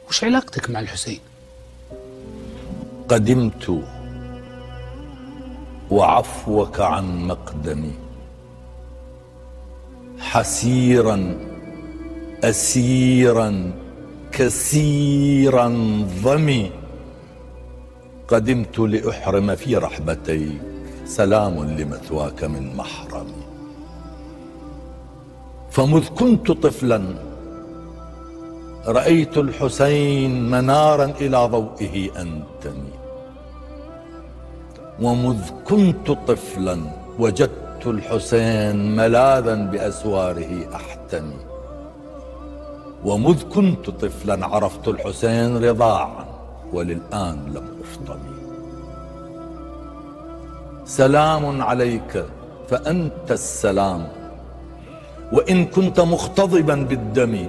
وش علاقتك مع الحسين؟ قدمت وعفوك عن مقدمي، حسيرا أسيرا كثيرا ضمي. قدمت لأحرم في رحبتيك، سلام لمثواك من محرمي. فمذ كنت طفلا رأيت الحسين منارا إلى ضوئه أنتمي، ومذ كنت طفلا وجدت الحسين ملاذا بأسواره أحتمي، ومذ كنت طفلا عرفت الحسين رضاعا وللآن لم أفطمي. سلام عليك فأنت السلام، وإن كنت مختضبا بالدم،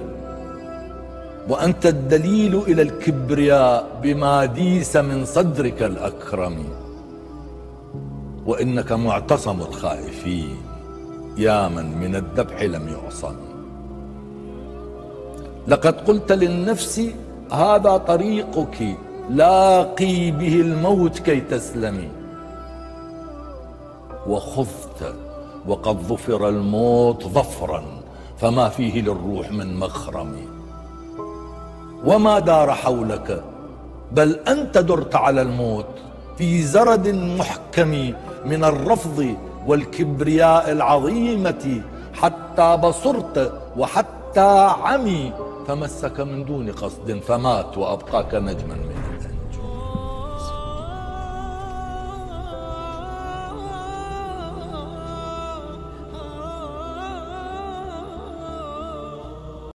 وأنت الدليل إلى الكبرياء بما ديس من صدرك الأكرم. وإنك معتصم الخائفين يا من الذبح لم يعصم. لقد قلت للنفس هذا طريقك، لاقي به الموت كي تسلمي، وخذت وقد ظفر الموت ظفرا فما فيه للروح من مخرم. وما دار حولك بل أنت درت على الموت في زرد محكم من الرفض والكبرياء العظيمة، حتى بصرت وحتى عمي فمسك من دون قصد فمات وأبقاك نجما